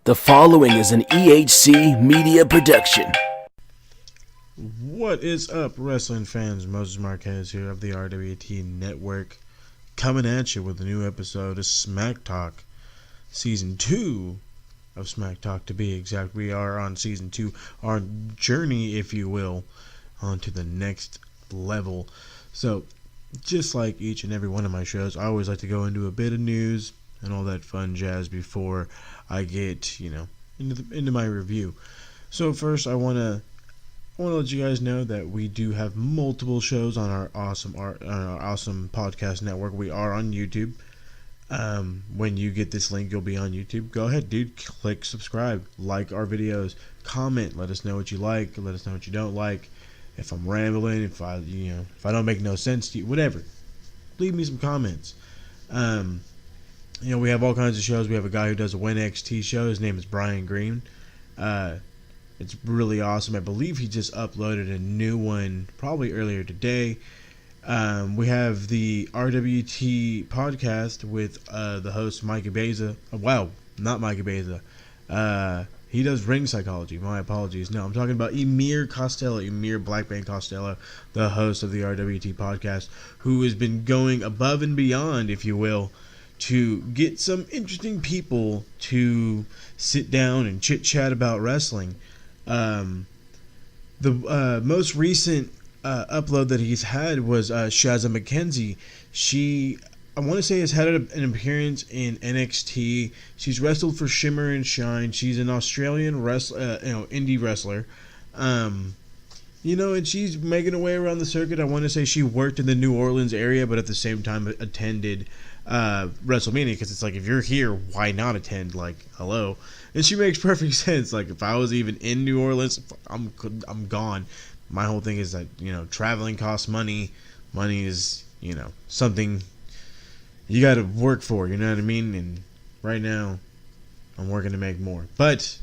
The following is an EHC media production. What is up, wrestling fans? Moses Marquez here of the RWT Network, coming at you with a new episode of Smack Talk, Season 2 of Smack Talk to be exact. We are on Season 2, our journey, if you will, onto the next level. So, just like each and every one of my shows, I always like to go into a bit of news and all that fun jazz before I get, into my review. So first, I want to let you guys know that we do have multiple shows on our awesome podcast network. We are on YouTube. When you get this link, you'll be on YouTube. Go ahead, dude. Click subscribe. Like our videos. Comment. Let us know what you like. Let us know what you don't like. If I'm rambling, if I don't make no sense to you, whatever. Leave me some comments. We have all kinds of shows. We have a guy who does a WinXT show. His name is Brian Green. It's really awesome. I believe he just uploaded a new one probably earlier today. We have the RWT podcast with the host Mikey Beza. Wow, not Mikey Beza. He does ring psychology. My apologies. No, I'm talking about Emir Blackbane Costello, the host of the RWT podcast, who has been going above and beyond, if you will, to get some interesting people to sit down and chit-chat about wrestling. The most recent upload that he's had was Shazza McKenzie. She, I want to say, has had an appearance in NXT. She's wrestled for Shimmer and Shine. She's an Australian indie wrestler. And she's making her way around the circuit. I want to say she worked in the New Orleans area, but at the same time attended WrestleMania, because it's like, if you're here, why not attend? Like, hello. And she makes perfect sense. Like, if I was even in New Orleans, I'm gone. My whole thing is that, traveling costs money. Money is, something you got to work for, you know what I mean? And right now, I'm working to make more. But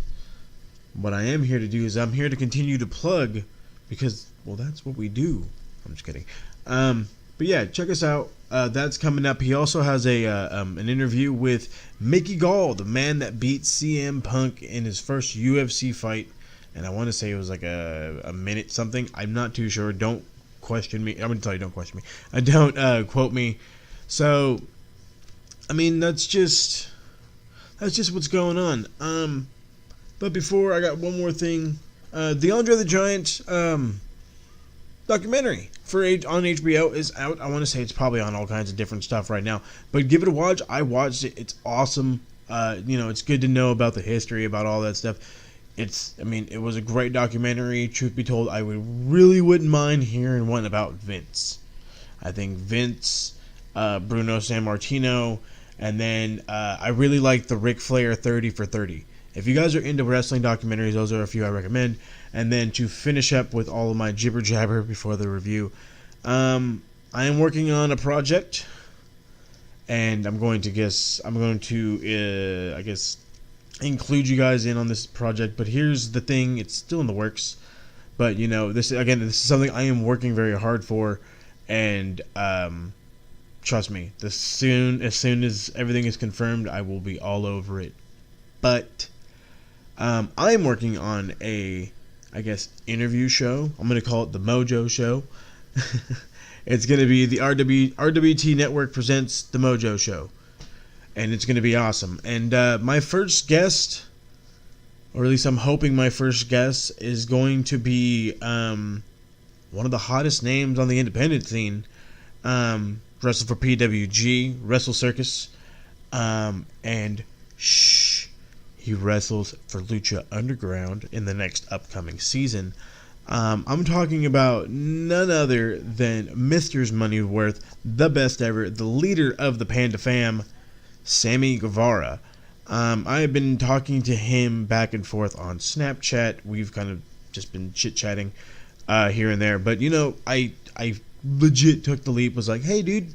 what I am here to do is I'm here to continue to plug, because, well, that's what we do. I'm just kidding. But yeah, check us out. That's coming up. He also has an interview with Mickey Gall, the man that beat CM Punk in his first UFC fight. And I want to say it was like a minute something. I'm not too sure. Don't question me. I'm going to tell you, don't question me. Don't quote me. So, I mean, that's just what's going on. But before, I got one more thing. The Andre the Giant documentary on HBO is out. I want to say it's probably on all kinds of different stuff right now, but give it a watch. I watched it. It's awesome. It's good to know about the history, about all that stuff. It was a great documentary. Truth be told, I really wouldn't mind hearing one about Vince. I think Vince, Bruno Sammartino, and then I really like the Ric Flair 30 for 30. If you guys are into wrestling documentaries, those are a few I recommend. And then to finish up with all of my jibber jabber before the review, I am working on a project, and I'm going to include you guys in on this project. But here's the thing: it's still in the works. But this is something I am working very hard for, and trust me, as soon as everything is confirmed, I will be all over it. But I am working on a interview show. I'm going to call it the Mojo Show. It's going to be the RWT Network presents the Mojo Show. And it's going to be awesome. And my first guest, or at least I'm hoping my first guest, is going to be one of the hottest names on the independent scene. Wrestled for PWG, Wrestle Circus, and he wrestles for Lucha Underground in the next upcoming season. I'm talking about none other than Mr. Moneyworth, the best ever, the leader of the Panda Fam, Sammy Guevara. I have been talking to him back and forth on Snapchat. We've kind of just been chit-chatting here and there. But, I legit took the leap, was like, hey, dude,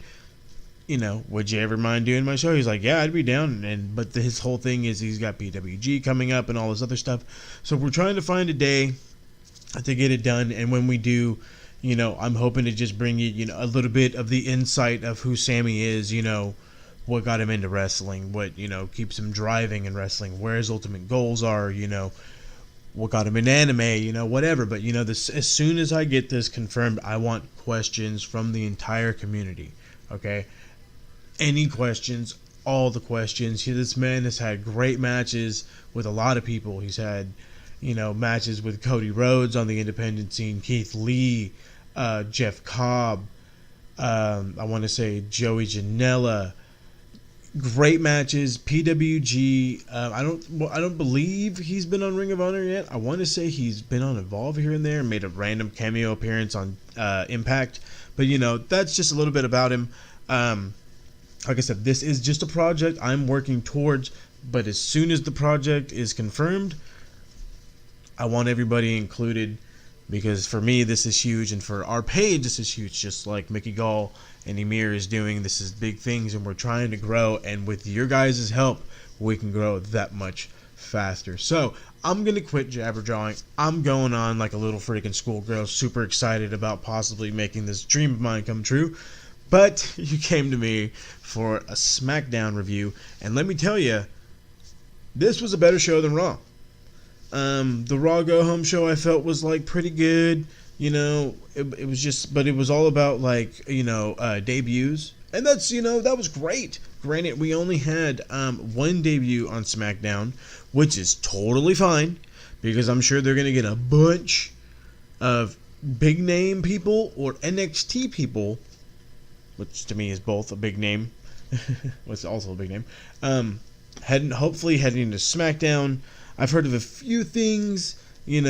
would you ever mind doing my show? He's like, yeah, I'd be down. But his whole thing is he's got PWG coming up and all this other stuff. So we're trying to find a day to get it done. And when we do, I'm hoping to just bring you, a little bit of the insight of who Sammy is, what got him into wrestling, what, keeps him driving in wrestling, where his ultimate goals are, what got him in anime, whatever. But, this, as soon as I get this confirmed, I want questions from the entire community, okay? Any questions, all the questions. This man has had great matches with a lot of people. He's had, matches with Cody Rhodes on the independent scene, Keith Lee, Jeff Cobb, I want to say Joey Janela. Great matches. PWG. I don't believe he's been on Ring of Honor yet. I want to say he's been on Evolve here and there and made a random cameo appearance on Impact. But that's just a little bit about him. Like I said, this is just a project I'm working towards. But as soon as the project is confirmed, I want everybody included, because for me this is huge, and for our page this is huge. Just like Mickey Gall and Emir is doing, this is big things, and we're trying to grow, and with your guys' help we can grow that much faster. So I'm gonna quit jabber-jawing. I'm going on like a little freaking schoolgirl, super excited about possibly making this dream of mine come true. But you came to me for a SmackDown review, and let me tell you, this was a better show than Raw. The Raw Go Home show I felt was like pretty good. It was just, but it was all about like, debuts. And that's, that was great. Granted, we only had one debut on SmackDown, which is totally fine, because I'm sure they're going to get a bunch of big name people or NXT people, which to me is both a big name. It's also a big name. Hopefully heading into SmackDown. I've heard of a few things, who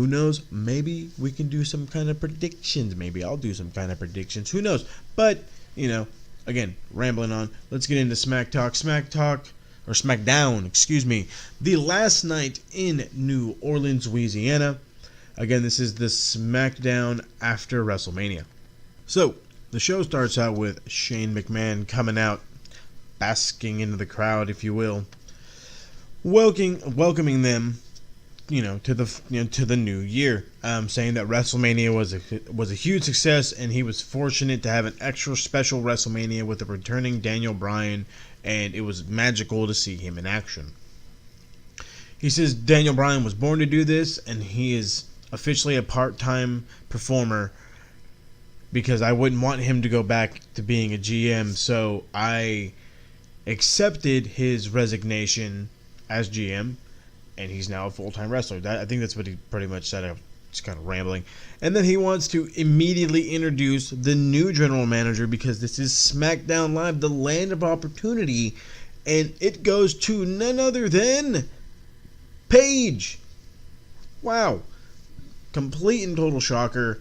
knows? Maybe we can do some kind of predictions. Maybe I'll do some kind of predictions. Who knows? But, again, rambling on. Let's get into SmackDown, excuse me. The last night in New Orleans, Louisiana. Again, this is the SmackDown after WrestleMania. So, the show starts out with Shane McMahon coming out, basking into the crowd, if you will. Welcoming them, to the new year, saying that WrestleMania was a huge success, and he was fortunate to have an extra special WrestleMania with a returning Daniel Bryan, and it was magical to see him in action. He says Daniel Bryan was born to do this, and he is officially a part-time performer, because I wouldn't want him to go back to being a GM, so I accepted his resignation as GM, and he's now a full-time wrestler. I think that's what he pretty much said. I'm just kind of rambling. And then he wants to immediately introduce the new general manager, because this is SmackDown Live, the land of opportunity, and it goes to none other than Paige. Wow. Complete and total shocker.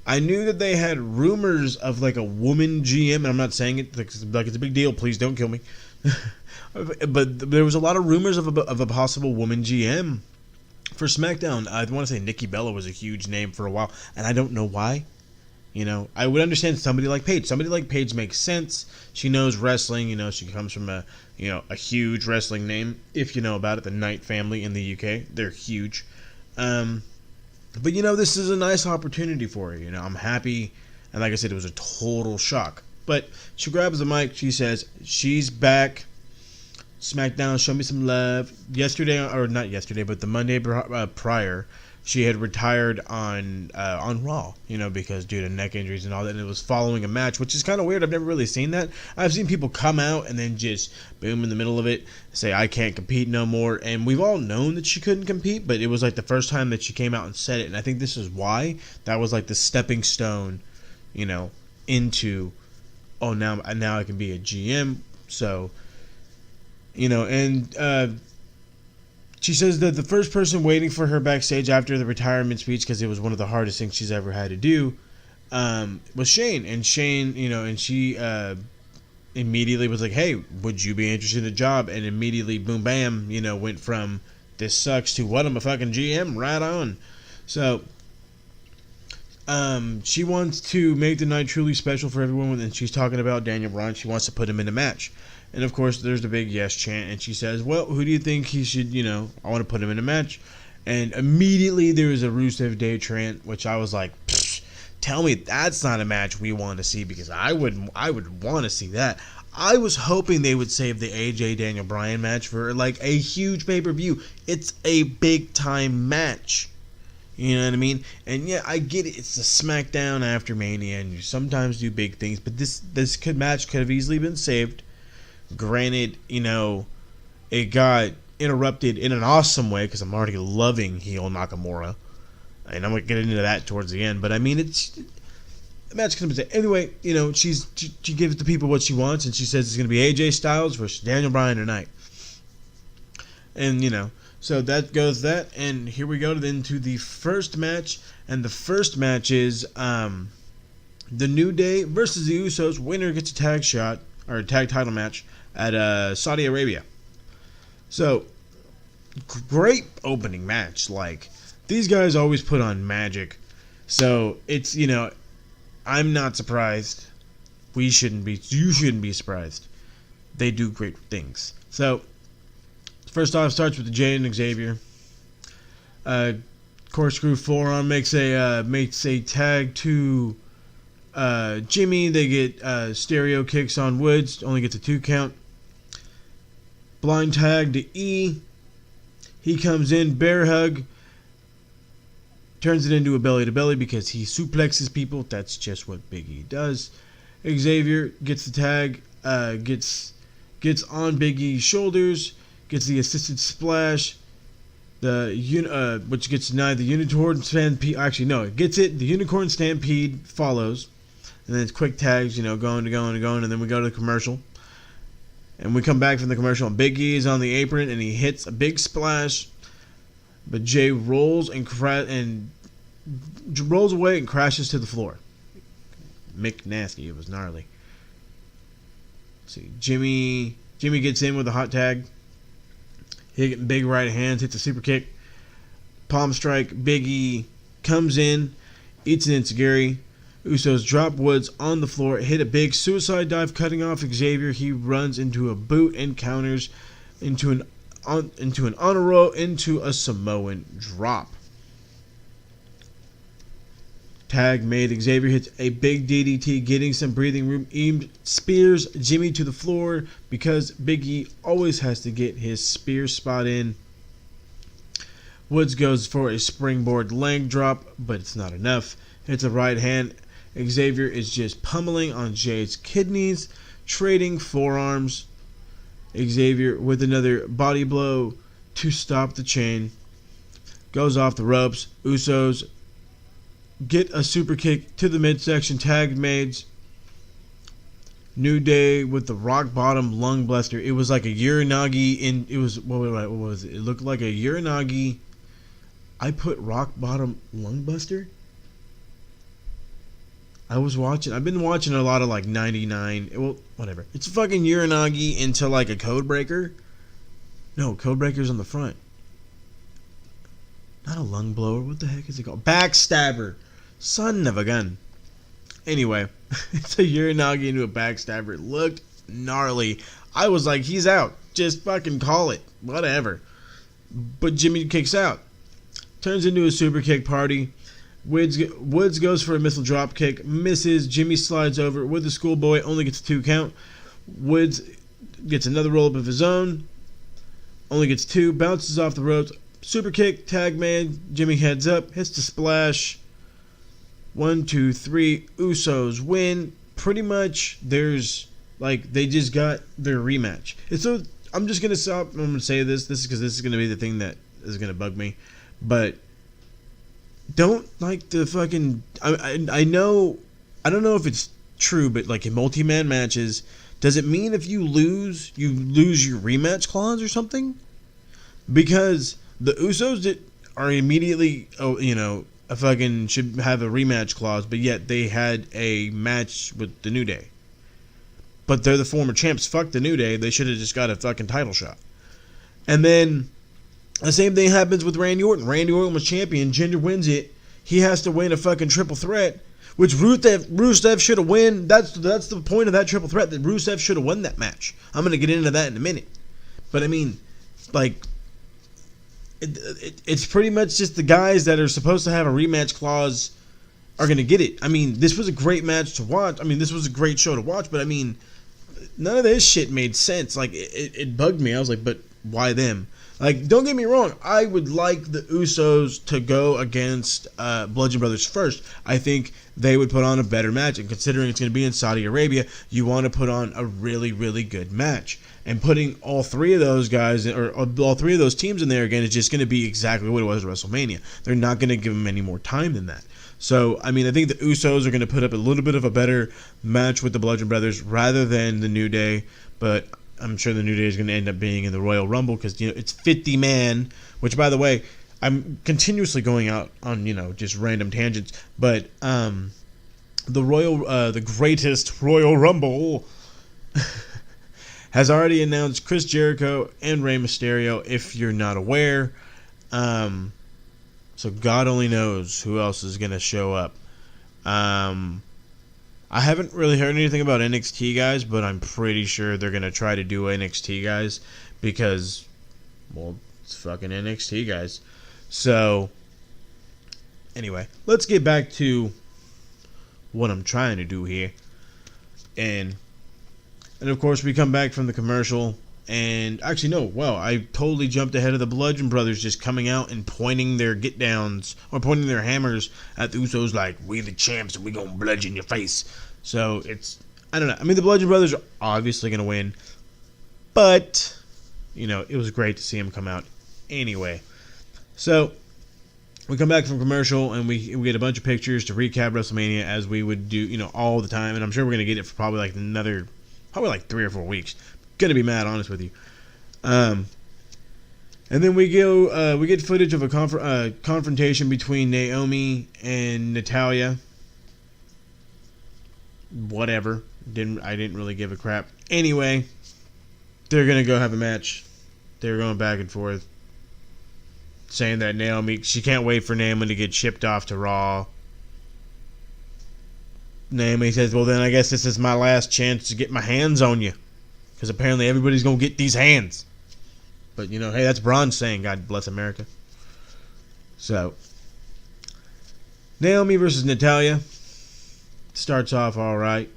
I knew that they had rumors of like a woman GM, and I'm not saying it like it's a big deal. Please don't kill me. But there was a lot of rumors of a possible woman GM for SmackDown. I want to say Nikki Bella was a huge name for a while, and I don't know why. I would understand somebody like Paige. Somebody like Paige makes sense. She knows wrestling. She comes from a huge wrestling name. If you know about it, the Knight family in the UK, they're huge. But this is a nice opportunity for her. I'm happy, and like I said, it was a total shock. But she grabs the mic. She says she's back. SmackDown, show me some love. Yesterday, or not yesterday, but the Monday prior, she had retired on Raw, because due to neck injuries and all that, and it was following a match, which is kind of weird. I've never really seen that. I've seen people come out and then just, boom, in the middle of it, say, I can't compete no more, and we've all known that she couldn't compete, but it was like the first time that she came out and said it, and I think this is why. That was like the stepping stone, into, oh, now I can be a GM, so... and she says that the first person waiting for her backstage after the retirement speech, because it was one of the hardest things she's ever had to do, was Shane. And Shane, and she immediately was like, hey, would you be interested in the job? And immediately, boom, bam, went from this sucks to what, I'm a fucking GM, right on. So, she wants to make the night truly special for everyone, and she's talking about Daniel Bryan. She wants to put him in a match. And of course, there's the big yes chant, and she says, well, who do you think he should, I want to put him in a match. And immediately there was a Rusev Day chant, which I was like, tell me that's not a match we want to see, because I would want to see that. I was hoping they would save the AJ Daniel Bryan match for like a huge pay-per-view. It's a big time match. You know what I mean? And yeah, I get it. It's a SmackDown after Mania, and you sometimes do big things. But this match could have easily been saved. Granted, it got interrupted in an awesome way because I'm already loving heel Nakamura, and I'm gonna get into that towards the end. But I mean, the match could have been saved. Anyway, she gives the people what she wants, and she says it's gonna be AJ Styles versus Daniel Bryan tonight. And so that goes that, and here we go then to the first match, and the first match is the New Day versus the Usos. Winner gets a tag shot, or a tag title match at Saudi Arabia. So, great opening match. Like, these guys always put on magic. So, it's, I'm not surprised. You shouldn't be surprised. They do great things. So, first off, starts with the Jay and Xavier. Corkscrew forearm makes a tag to Jimmy. They get stereo kicks on Woods. Only gets a 2 count. Blind tag to E. He comes in, bear hug. Turns it into a belly to belly because he suplexes people. That's just what Big E does. Xavier gets the tag. Gets on Big E's shoulders. Gets the assisted splash, which gets denied. The Unicorn Stampede. Actually, no, it gets it. The Unicorn Stampede follows, and then it's quick tags. Going, and then we go to the commercial, and we come back from the commercial. And Big E is on the apron, and he hits a big splash, but Jay rolls rolls away and crashes to the floor. Mick nasty. It was gnarly. Let's see, Jimmy gets in with a hot tag. Hit big right hands, hits a super kick. Palm strike. Big E comes in, eats an enziguri. Usos drop Woods on the floor, hit a big suicide dive, cutting off Xavier. He runs into a boot and counters into an honor roll, into a Samoan drop. Tag made. Xavier hits a big DDT, getting some breathing room. E spears Jimmy to the floor because Big E always has to get his spear spot in. Woods goes for a springboard leg drop, but it's not enough. Hits a right hand. Xavier is just pummeling on Jay's kidneys, trading forearms. Xavier with another body blow to stop the chain. Goes off the ropes. Usos get a super kick to the midsection. Tag made. New Day with the rock bottom lung buster. It was like a Uranagi what was it? It looked like a Uranagi. I put rock bottom lung buster. I've been watching a lot of like 99. Well, whatever. It's a fucking Uranagi into like a code breaker. No, code breaker's on the front. Not a lung blower. What the heck is it called? Backstabber. Son of a gun. Anyway, it's a Uranagi into a backstabber. It looked gnarly. I was like, he's out. Just fucking call it. Whatever. But Jimmy kicks out. Turns into a super kick party. Woods goes for a missile drop kick. Misses. Jimmy slides over with the schoolboy. Only gets a 2 count. Woods gets another roll up of his own. Only gets 2. Bounces off the ropes. Super kick. Tag man. Jimmy heads up. Hits the splash. 1, 2, 3. Usos win. Pretty much, they just got their rematch. And so, I'm just going to stop. I'm going to say this. This is going to be the thing that is going to bug me. But, don't like the fucking... I know... I don't know if it's true, but like in multi-man matches, does it mean if you lose your rematch clause or something? Because the Usos are immediately, should have a rematch clause, but yet they had a match with the New Day. But they're the former champs. Fuck the New Day. They should have just got a fucking title shot. And then the same thing happens with Randy Orton. Randy Orton was champion. Jinder wins it. He has to win a fucking triple threat, which Rusev should have won. That's the point of that triple threat, that Rusev should have won that match. I'm going to get into that in a minute. But I mean, like, it's pretty much just the guys that are supposed to have a rematch clause are going to get it. I mean, this was a great match to watch. I mean, this was a great show to watch. But I mean, none of this shit made sense. Like it bugged me. I was like, but why them? Like, don't get me wrong. I would like the Usos to go against Bludgeon Brothers first. I think they would put on a better match. And considering it's going to be in Saudi Arabia, you want to put on a really, really good match. And putting all three of those guys, or all three of those teams in there again, is just going to be exactly what it was at WrestleMania. They're not going to give them any more time than that. So, I mean, I think the Usos are going to put up a little bit of a better match with the Bludgeon Brothers rather than the New Day. But I'm sure the New Day is going to end up being in the Royal Rumble because, it's 50 man, which, by the way, I'm continuously going out on, just random tangents. But the greatest Royal Rumble has already announced Chris Jericho and Rey Mysterio, if you're not aware. So God only knows who else is going to show up. I haven't really heard anything about NXT guys, but I'm pretty sure they're going to try to do NXT guys because, well, it's fucking NXT guys. So, anyway, let's get back to what I'm trying to do here. And of course, we come back from the commercial. And actually, no, wow, I totally jumped ahead of the Bludgeon Brothers just coming out and pointing their get-downs, or pointing their hammers at the Usos like, we the champs and we gonna bludgeon your face. So, I don't know. I mean, the Bludgeon Brothers are obviously gonna win. But, it was great to see them come out anyway. So, we come back from commercial and we get a bunch of pictures to recap WrestleMania as we would do, all the time. And I'm sure we're gonna get it for probably like 3 or 4 weeks. Gonna be mad honest with you. And then we get footage of a confrontation between Naomi and Natalya. Whatever. I didn't really give a crap. Anyway, they're gonna go have a match. They're going back and forth, saying that she can't wait for Naomi to get shipped off to Raw. Naomi says, well, then I guess this is my last chance to get my hands on you. Because apparently everybody's going to get these hands. But, hey, that's Braun saying, God bless America. So, Naomi versus Natalya. Starts off all right.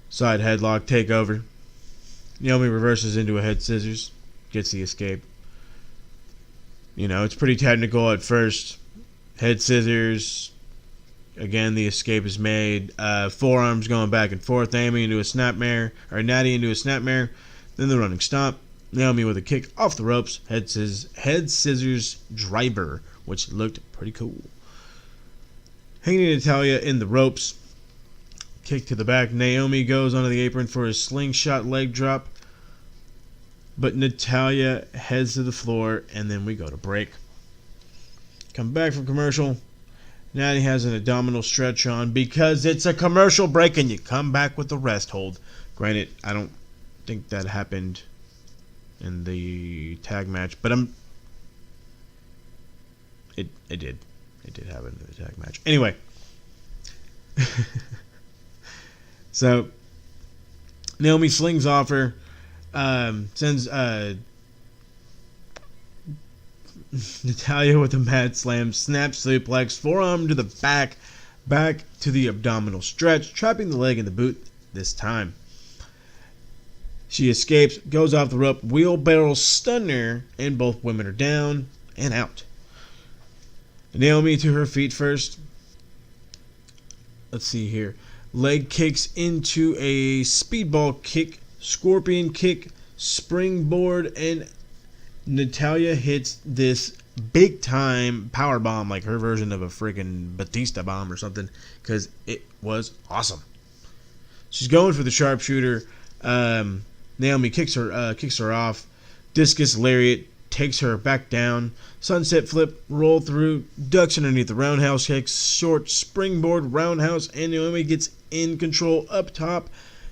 Side headlock, takeover. Naomi reverses into a head scissors. Gets the escape. It's pretty technical at first. Head scissors. Again, the escape is made. Forearms going back and forth. Naomi into a snapmare. Or Natty into a snapmare. Then the running stomp. Naomi with a kick off the ropes. Head scissors driver. Which looked pretty cool. Hanging Natalya in the ropes. Kick to the back. Naomi goes onto the apron for a slingshot leg drop. But Natalya heads to the floor. And then we go to break. Come back from commercial. Natty has an abdominal stretch on because it's a commercial break and you come back with the rest hold. Granted, I don't think that happened in the tag match, but it did. It did happen in the tag match. Anyway. So, Naomi slings off her, sends Natalya with a mad slam, snap suplex, forearm to the back to the abdominal stretch, trapping the leg in the boot this time. She escapes, goes off the rope, wheelbarrow stunner, and both women are down and out. Naomi to her feet first. Let's see here. Leg kicks into a speedball kick, scorpion kick, springboard, and Natalya hits this big time power bomb, like her version of a freaking Batista bomb or something, because it was awesome. She's going for the sharpshooter. Naomi kicks her off. Discus lariat takes her back down. Sunset flip, roll through, ducks underneath the roundhouse kicks, short springboard roundhouse, and Naomi gets in control up top.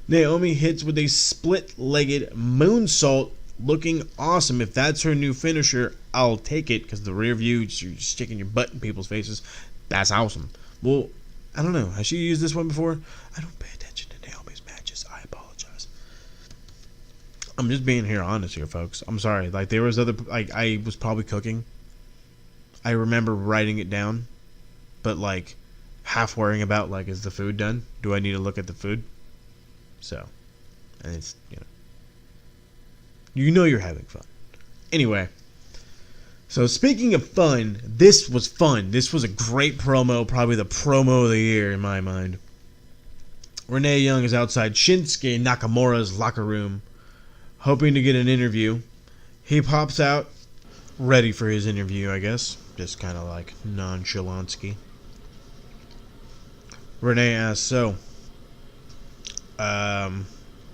Naomi hits with a split-legged moonsault, looking awesome. If that's her new finisher, I'll take it, because the rear view, you're sticking your butt in people's faces. That's awesome. Well, I don't know. Has she used this one before? I don't pay attention to Naomi's matches. I apologize. I'm just being honest here, folks. I'm sorry. Like, there was I was probably cooking. I remember writing it down, but, half worrying about, is the food done? Do I need to look at the food? So, And it's, you know you're having fun. Anyway, so speaking of fun, this was fun. This was a great promo, probably the promo of the year in my mind. Renee Young is outside Shinsuke Nakamura's locker room, hoping to get an interview. He pops out, ready for his interview, I guess. Just kind of like nonchalantsky. Renee asks, so,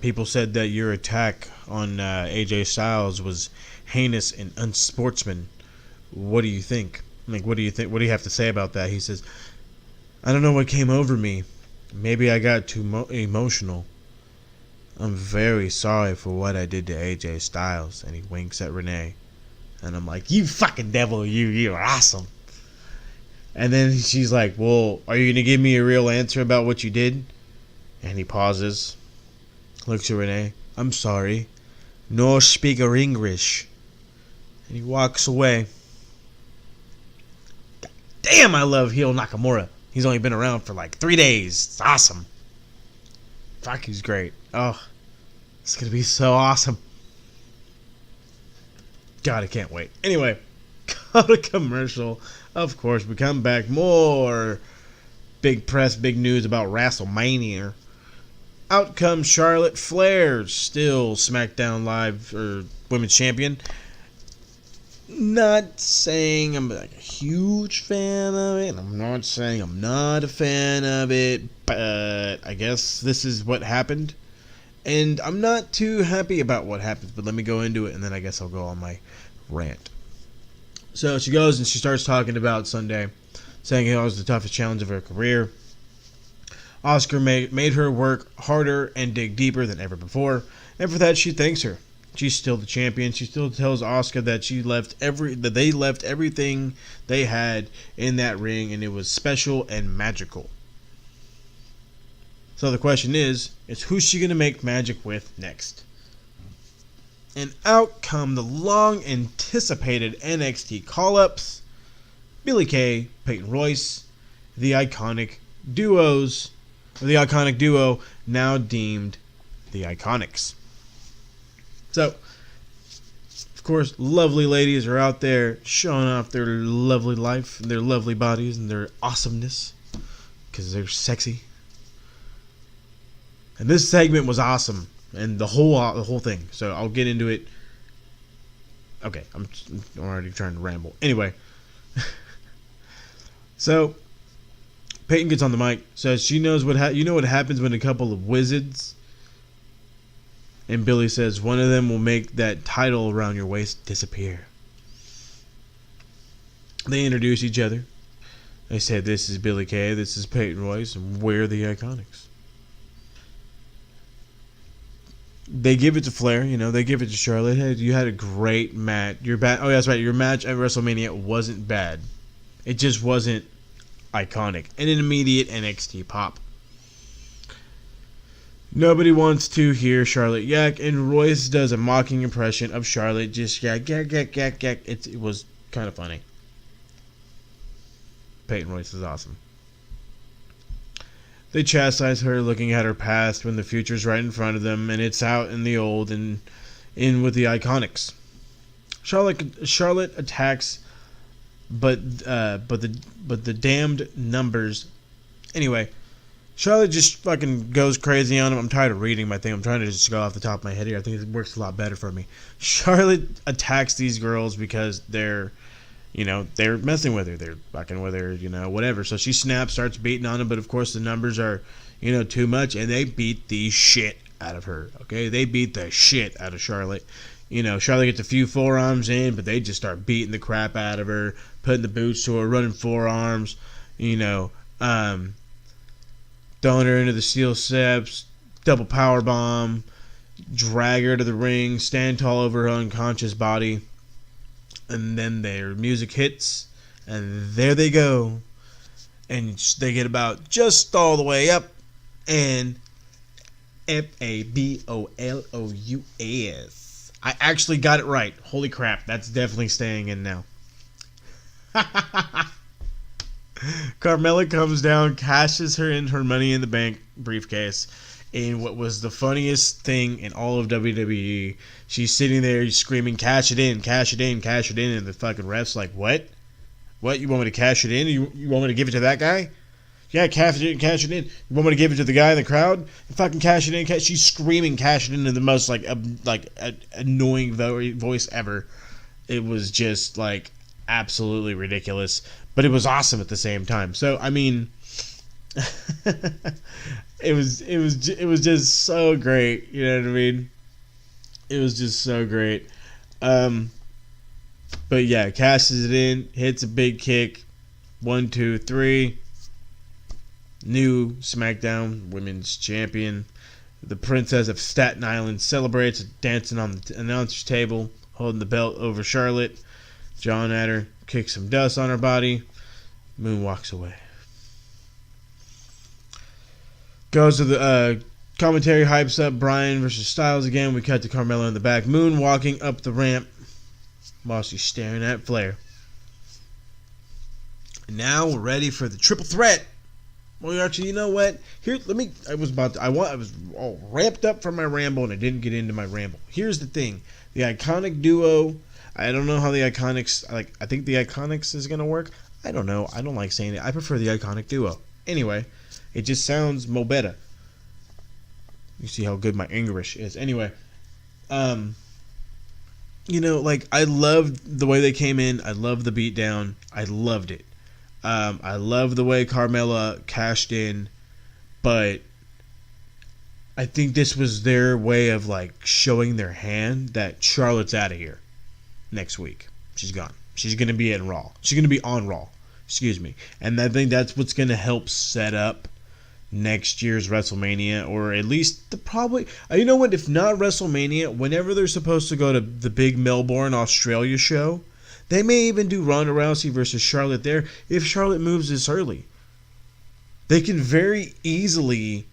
people said that your attack on AJ Styles was heinous and unsportsman. What do you think? What do you think? What do you have to say about that? He says, I don't know what came over me. Maybe I got too emotional. I'm very sorry for what I did to AJ Styles. And he winks at Renee. And I'm like, you fucking devil, you're awesome. And then she's like, well, are you going to give me a real answer about what you did? And he pauses, looks at Renee. I'm sorry. No speak English. And he walks away. God damn, I love heel Nakamura. He's only been around for like 3 days. It's awesome. Fuck, he's great. Oh, it's going to be so awesome. God, I can't wait. Anyway, got a commercial. Of course, we come back. More big press, big news about WrestleMania. Out comes Charlotte Flair, still SmackDown Live Women's Champion. Not saying I'm like a huge fan of it. I'm not saying I'm not a fan of it. But I guess this is what happened. And I'm not too happy about what happens. But let me go into it, and then I guess I'll go on my rant. So she goes and she starts talking about Sunday, saying it was the toughest challenge of her career. Asuka made her work harder and dig deeper than ever before, and for that she thanks her. She's still the champion. She still tells Asuka that they left everything they had in that ring, and it was special and magical. So the question is who's she gonna make magic with next? And out come the long-anticipated NXT call-ups, Billie Kay, Peyton Royce, the iconic duo now deemed the Iconics. So, of course, lovely ladies are out there showing off their lovely life, their lovely bodies, and their awesomeness, because they're sexy. And this segment was awesome. And the whole thing. So I'll get into it. Okay, I'm already trying to ramble. Anyway. So, Peyton gets on the mic. Says she knows what happens when a couple of wizards. And Billy says one of them will make that title around your waist disappear. They introduce each other. They say this is Billie Kay, this is Peyton Royce, and we're the Iconics. They give it to Flair, they give it to Charlotte. Hey, you had a great match. Oh, that's right. Your match at WrestleMania wasn't bad. It just wasn't iconic. And an immediate NXT pop. Nobody wants to hear Charlotte yak, and Royce does a mocking impression of Charlotte. Just yak. It was kind of funny. Peyton Royce is awesome. They chastise her, looking at her past when the future's right in front of them, and it's out in the old and in with the Iconics. Charlotte attacks, but the damned numbers. Anyway, Charlotte just fucking goes crazy on him. I'm tired of reading my thing. I'm trying to just go off the top of my head here. I think it works a lot better for me. Charlotte attacks these girls because they're messing with her. They're fucking with her, whatever. So she snaps, starts beating on them, but of course the numbers are, too much, and they beat the shit out of her, okay? They beat the shit out of Charlotte. Charlotte gets a few forearms in, but they just start beating the crap out of her, putting the boots to her, running forearms, throwing her into the steel steps, double power bomb, drag her to the ring, stand tall over her unconscious body. And then their music hits, and there they go. And they get about just all the way up, and Fabolous. I actually got it right. Holy crap, that's definitely staying in now. Carmella comes down, cashes her in her Money in the Bank briefcase, in what was the funniest thing in all of WWE. She's sitting there screaming, "Cash it in, cash it in, cash it in," and the fucking ref's like, "What? What? You want me to cash it in? You want me to give it to that guy? Yeah, cash it in, cash it in. You want me to give it to the guy in the crowd? Fucking cash it in, cash." She's screaming, "Cash it in," in the most annoying voice ever. It was just like absolutely ridiculous, but it was awesome at the same time. So I mean, it was just so great. You know what I mean? It was just so great. But yeah, cashes it in, hits a big kick. 1, 2, 3. New SmackDown Women's Champion. The Princess of Staten Island celebrates, dancing on the announcer's table, holding the belt over Charlotte. John at her, kicks some dust on her body. Moon walks away. Goes to the commentary, hypes up Bryan versus Styles again. We cut to Carmella in the back. Moon walking up the ramp while she's staring at Flair. And now we're ready for the triple threat. Well, actually, you know what? Here, I was all ramped up for my ramble, and I didn't get into my ramble. Here's the thing: the Iconic duo. I don't know how the Iconics. I think the Iconics is gonna work. I don't know. I don't like saying it. I prefer the Iconic duo. Anyway, it just sounds mo better. You see how good my English is. Anyway, I loved the way they came in. I loved the beatdown. I loved it. I love the way Carmella cashed in, but I think this was their way of showing their hand that Charlotte's out of here next week. She's gone. She's going to be in Raw. She's going to be on Raw. Excuse me. And I think that's what's going to help set up next year's WrestleMania, or at least you know what, if not WrestleMania, whenever they're supposed to go to the big Melbourne, Australia show, they may even do Ronda Rousey versus Charlotte there if Charlotte moves this early. They can very easily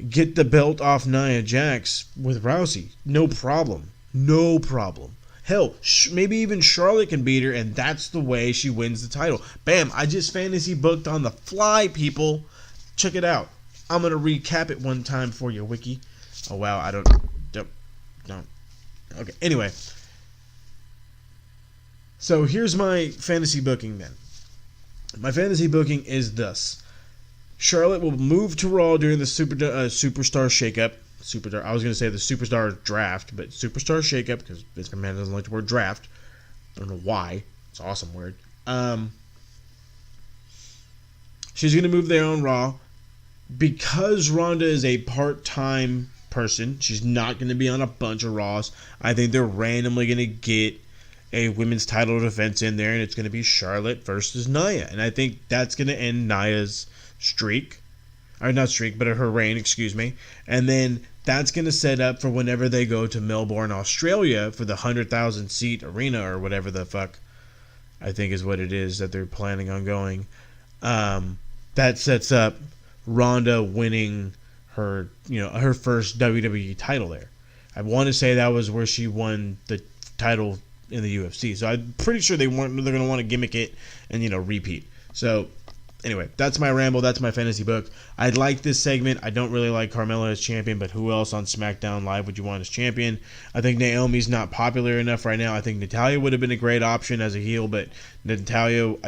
get the belt off Nia Jax with Rousey. No problem. No problem. Hell, maybe even Charlotte can beat her, and that's the way she wins the title. Bam, I just fantasy booked on the fly, people. Check it out. I'm going to recap it one time for you, Wiki. Oh, wow, I don't. Okay, anyway. So here's my fantasy booking then. My fantasy booking is thus. Charlotte will move to Raw during the Superstar Shakeup. I was going to say the Superstar Draft, but Superstar Shakeup, because Vince McMahon doesn't like the word draft. I don't know why. It's an awesome word. She's going to move there on Raw. Because Ronda is a part-time person, she's not going to be on a bunch of Raws. I think they're randomly going to get a women's title defense in there, and it's going to be Charlotte versus Nia. And I think that's going to end Nia's streak. Or not streak, but her reign, excuse me. And then that's going to set up for whenever they go to Melbourne, Australia for the 100,000 seat arena or whatever the fuck I think is what it is that they're planning on going. That sets up Ronda winning her first WWE title there. I want to say that was where she won the title in the UFC. So I'm pretty sure they're going to want to gimmick it and repeat. So anyway, that's my ramble. That's my fantasy book. I like this segment. I don't really like Carmella as champion, but who else on SmackDown Live would you want as champion? I think Naomi's not popular enough right now. I think Natalya would have been a great option as a heel, but Carmella's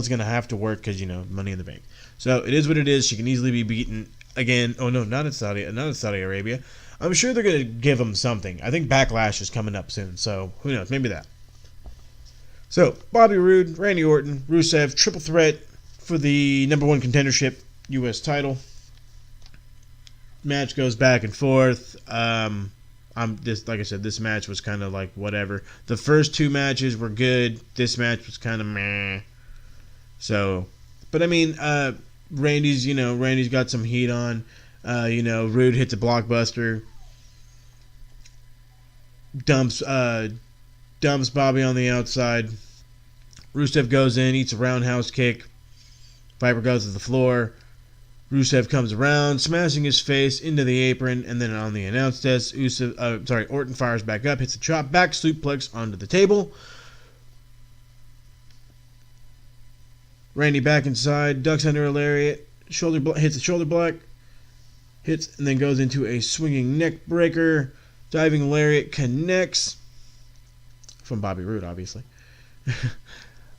going to have to work because, Money in the Bank. So it is what it is. She can easily be beaten again. Oh no, not in Saudi Arabia. I'm sure they're going to give them something. I think Backlash is coming up soon, so who knows? Maybe that. So, Bobby Roode, Randy Orton, Rusev, triple threat for the number one contendership U.S. title. Match goes back and forth. Like I said, this match was kind of like whatever. The first two matches were good. This match was kind of meh. So, but Randy's got some heat on. Roode hits a blockbuster. Dumps Bobby on the outside. Rusev goes in, eats a roundhouse kick. Viper goes to the floor. Rusev comes around, smashing his face into the apron, and then on the announce desk, Orton fires back up, hits a chop back suplex onto the table. Randy back inside, ducks under a lariat, hits a shoulder block. hits and then goes into a swinging neck breaker. Diving lariat connects. From Bobby Roode, obviously.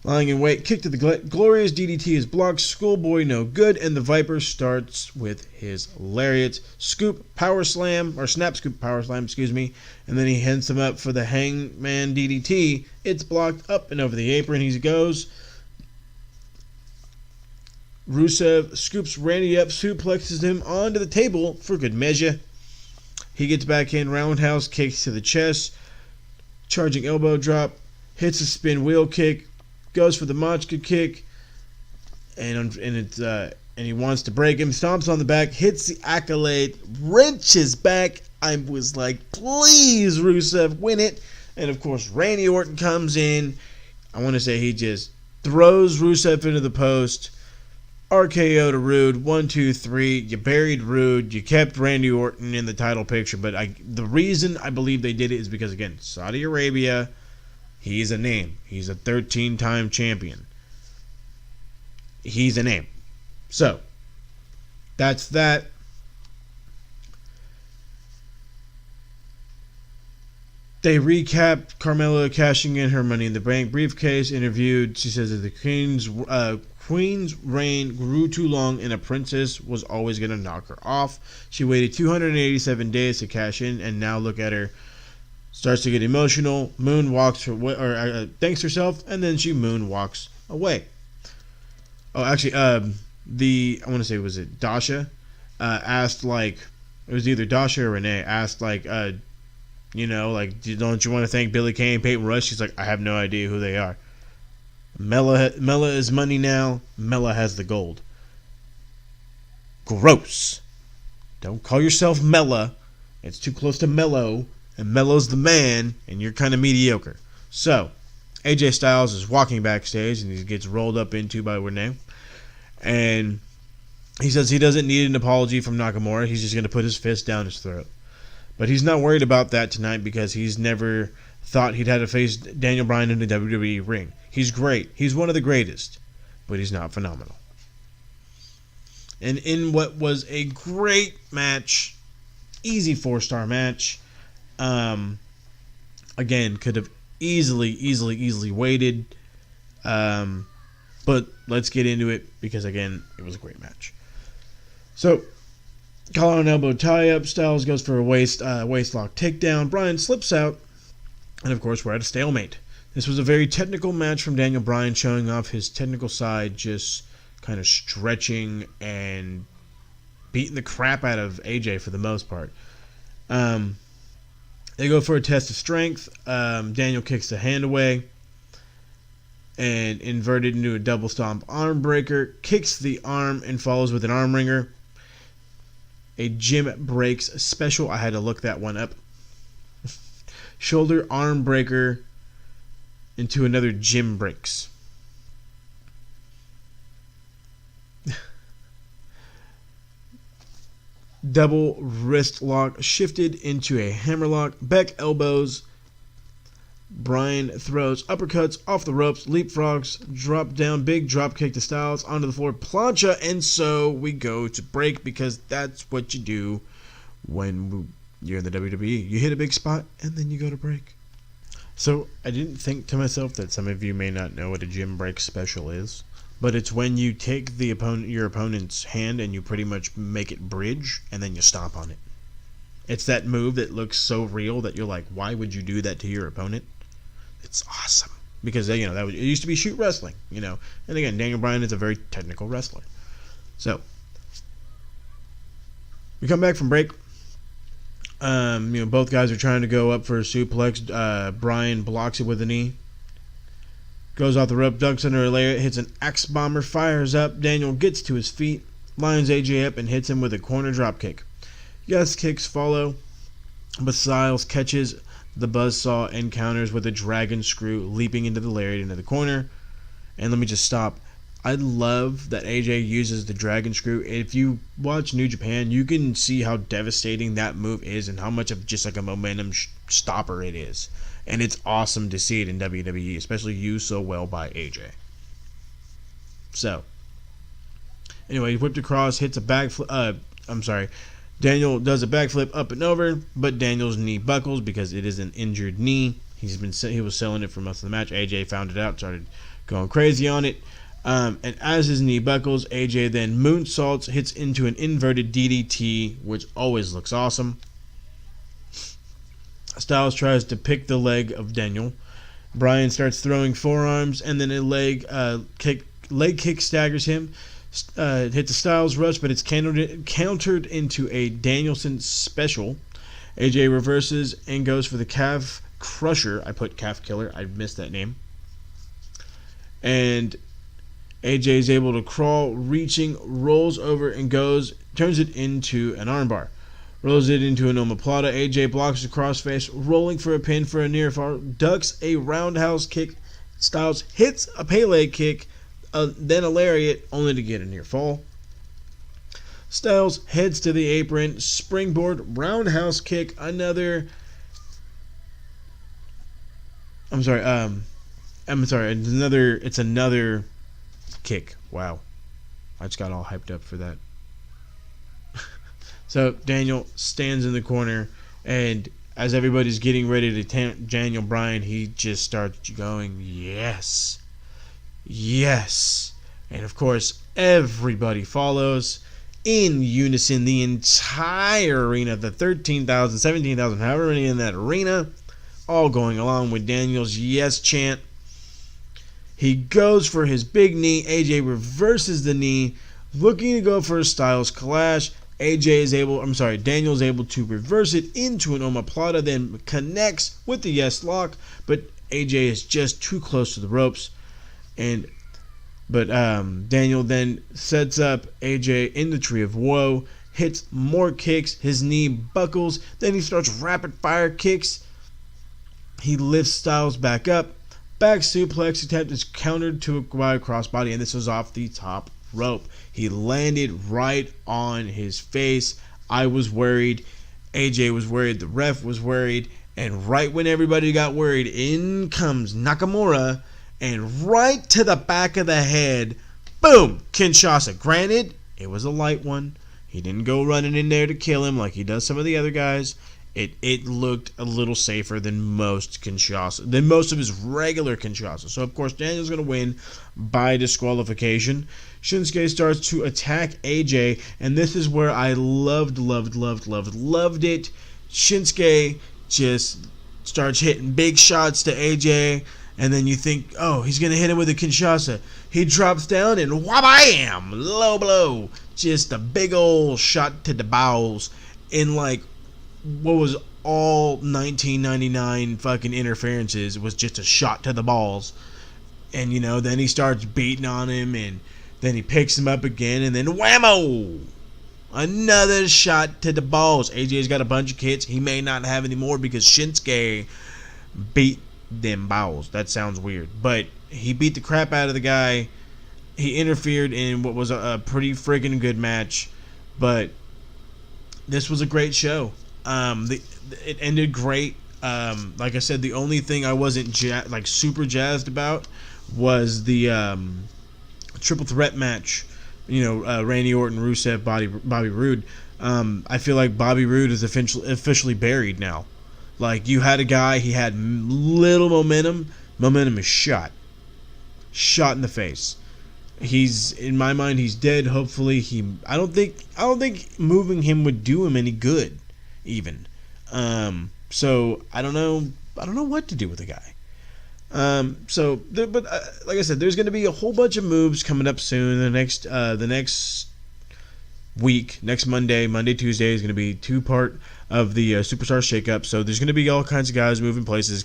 Lying in wait, kick to the glorious DDT is blocked. Schoolboy no good, and the Viper starts with his lariat. Scoop power slam, or snap scoop power slam, excuse me. And then he hands him up for the hangman DDT. It's blocked up and over the apron. He goes. Rusev scoops Randy up, suplexes him onto the table for good measure. He gets back in, roundhouse kicks to the chest, charging elbow drop, hits a spin wheel kick, goes for the Machka kick, and he wants to break him, stomps on the back, hits the accolade, wrenches back. I was like, please, Rusev, win it. And of course, Randy Orton comes in. I want to say he just throws Rusev into the post. RKO to Rude, 1, 2, 3. You buried Rude. You kept Randy Orton in the title picture. But the reason I believe they did it is because, again, Saudi Arabia, he's a name. He's a 13-time champion. He's a name. So, that's that. They recap Carmella cashing in her Money in the Bank briefcase. Interviewed, she says that the Queen's reign grew too long and a princess was always going to knock her off. She waited 287 days to cash in, and now look at her. Starts to get emotional. Moonwalks her thanks herself, and then she moonwalks away. Oh, actually, I want to say, was it Dasha? Asked, like, it was either Dasha or Renee, asked, like, don't you want to thank Billie Kay and Peyton Rush? She's like, I have no idea who they are. Mella is money now. Mella has the gold. Gross. Don't call yourself Mella. It's too close to Mello. And Mello's the man. And you're kind of mediocre. So, AJ Styles is walking backstage. And he gets rolled up into by Renee. And he says he doesn't need an apology from Nakamura. He's just going to put his fist down his throat. But he's not worried about that tonight because he's never thought he'd had to face Daniel Bryan in the WWE ring. He's great. He's one of the greatest. But he's not phenomenal. And in what was a great match, easy 4-star match, again, could have easily waited. But let's get into it because, again, it was a great match. So, collar and elbow tie-up. Styles goes for a waistlock takedown. Bryan slips out. And, of course, we're at a stalemate. This was a very technical match from Daniel Bryan, showing off his technical side, just kind of stretching and beating the crap out of AJ for the most part. They go for a test of strength. Daniel kicks the hand away and inverted into a double stomp arm breaker. Kicks the arm and follows with an arm wringer. A Jim Breaks special. I had to look that one up. Shoulder arm breaker into another Jim Breaks. Double wrist lock shifted into a hammerlock. Beck elbows. Bryan throws uppercuts off the ropes. Leapfrogs. Drop down. Big drop kick to Styles onto the floor. Plancha. And so we go to break because that's what you do when you're in the WWE. You hit a big spot and then you go to break. So I didn't think to myself that some of you may not know what a Jim Break special is. But it's when you take your opponent's hand and you pretty much make it bridge and then you stomp on it. It's that move that looks so real that you're like, why would you do that to your opponent? It's awesome. Because, it used to be shoot wrestling, And again, Daniel Bryan is a very technical wrestler. So, we come back from break. Both guys are trying to go up for a suplex. Bryan blocks it with a knee. Goes off the rope, dunks under a layer, hits an axe bomber, fires up. Daniel gets to his feet, lines AJ up, and hits him with a corner drop kick. Yes kicks follow, but Styles catches the buzzsaw and counters with a dragon screw, leaping into the lariat into the corner. And let me just stop. I love that AJ uses the dragon screw. If you watch New Japan, you can see how devastating that move is and how much of just like a momentum stopper it is. And it's awesome to see it in WWE, especially used so well by AJ. So, anyway, he whipped across, hits a Daniel does a backflip up and over, but Daniel's knee buckles because it is an injured knee. He was selling it for most of the match. AJ found it out, started going crazy on it. And as his knee buckles, AJ then moonsaults, hits into an inverted DDT, which always looks awesome. Styles tries to pick the leg of Daniel. Bryan starts throwing forearms, and then a leg kick staggers him. Hits a Styles rush, but it's countered into a Danielson special. AJ reverses and goes for the calf crusher. I put calf killer. I missed that name. And AJ is able to crawl, reaching, rolls over and turns it into an armbar. Rolls it into an omoplata. AJ blocks the crossface, rolling for a pin for a near fall. Ducks a roundhouse kick. Styles hits a Pele kick, then a lariat, only to get a near fall. Styles heads to the apron, springboard, roundhouse kick, another. It's another kick. Wow. I just got all hyped up for that. So Daniel stands in the corner, and as everybody's getting ready to Daniel Bryan, he just starts going, yes. Yes. And of course, everybody follows in unison. The entire arena, the 13,000, 17,000, however many in that arena, all going along with Daniel's yes chant. He goes for his big knee. AJ reverses the knee, looking to go for a Styles clash. Daniel's able to reverse it into an omoplata, then connects with the yes lock, but AJ is just too close to the ropes. But Daniel then sets up AJ in the Tree of Woe, hits more kicks, his knee buckles, then he starts rapid fire kicks. He lifts Styles back up. Back suplex attempt is countered to a crossbody, and this was off the top rope. He landed right on his face. I was worried. AJ was worried. The ref was worried. And right when everybody got worried, in comes Nakamura, and right to the back of the head, boom, Kinshasa. Granted, it was a light one. He didn't go running in there to kill him like he does some of the other guys. It looked a little safer than most of his regular Kinshasa. So, of course, Daniel's going to win by disqualification. Shinsuke starts to attack AJ, and this is where I loved it. Shinsuke just starts hitting big shots to AJ, and then you think, oh, he's going to hit him with a Kinshasa. He drops down, and wham, low blow. Just a big old shot to the balls in like what was all 1999 fucking interferences. Was just a shot to the balls. And, then he starts beating on him, and then he picks him up again, and then whammo! Another shot to the balls. AJ's got a bunch of kits. He may not have any more because Shinsuke beat them balls. That sounds weird. But he beat the crap out of the guy. He interfered in what was a pretty friggin' good match. But this was a great show. It ended great. Like I said, the only thing I wasn't super jazzed about was the triple threat match. Randy Orton, Rusev, Bobby Roode. I feel like Bobby Roode is officially buried now. Like, you had a guy, he had little momentum. Momentum is shot in the face. In my mind, he's dead. Hopefully, I don't think moving him would do him any good. Even, so I don't know what to do with the guy. But like I said, there's going to be a whole bunch of moves coming up soon. The next week, next Monday, Tuesday is going to be 2-part of the Superstar Shakeup. So there's going to be all kinds of guys moving places,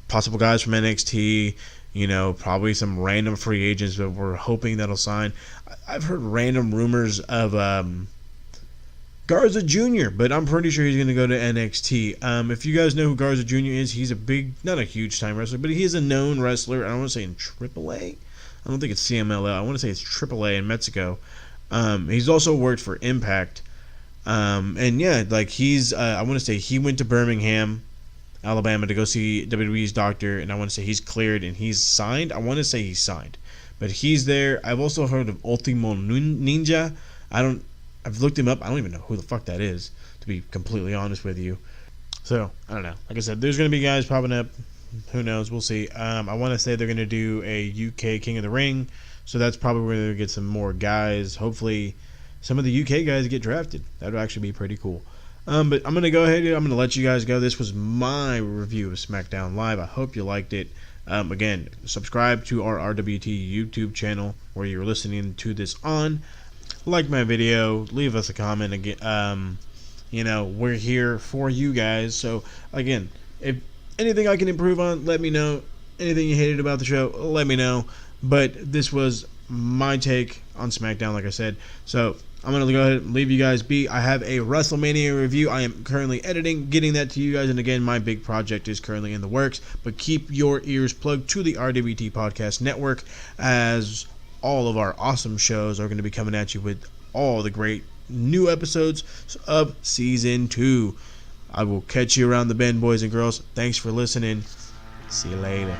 possible guys from NXT. Probably some random free agents that we're hoping that'll sign. I've heard random rumors of Garza Jr., but I'm pretty sure he's going to go to NXT. If you guys know who Garza Jr. is, he's not a huge time wrestler, but he is a known wrestler. I don't want to say in AAA. I don't think it's CMLL. I want to say it's AAA in Mexico. He's also worked for Impact. And yeah, like I want to say he went to Birmingham, Alabama to go see WWE's doctor, and I want to say he's cleared and he's signed. I want to say he's signed. But he's there. I've also heard of Ultimo Ninja. I I've looked him up. I don't even know who the fuck that is, to be completely honest with you. So, I don't know. Like I said, there's going to be guys popping up. Who knows? We'll see. I want to say they're going to do a UK King of the Ring. So that's probably where they'll get some more guys. Hopefully, some of the UK guys get drafted. That would actually be pretty cool. But I'm going to go ahead. I'm going to let you guys go. This was my review of SmackDown Live. I hope you liked it. Again, subscribe to our RWT YouTube channel where you're listening to this on. Like my video. Leave us a comment. Again, we're here for you guys. So, again, if anything I can improve on, let me know. Anything you hated about the show, let me know. But this was my take on SmackDown, like I said. So I'm going to go ahead and leave you guys be. I have a WrestleMania review I am currently editing, getting that to you guys. And again, my big project is currently in the works. But keep your ears plugged to the RWT Podcast Network, as all of our awesome shows are going to be coming at you with all the great new episodes of Season 2. I will catch you around the bend, boys and girls. Thanks for listening. See you later.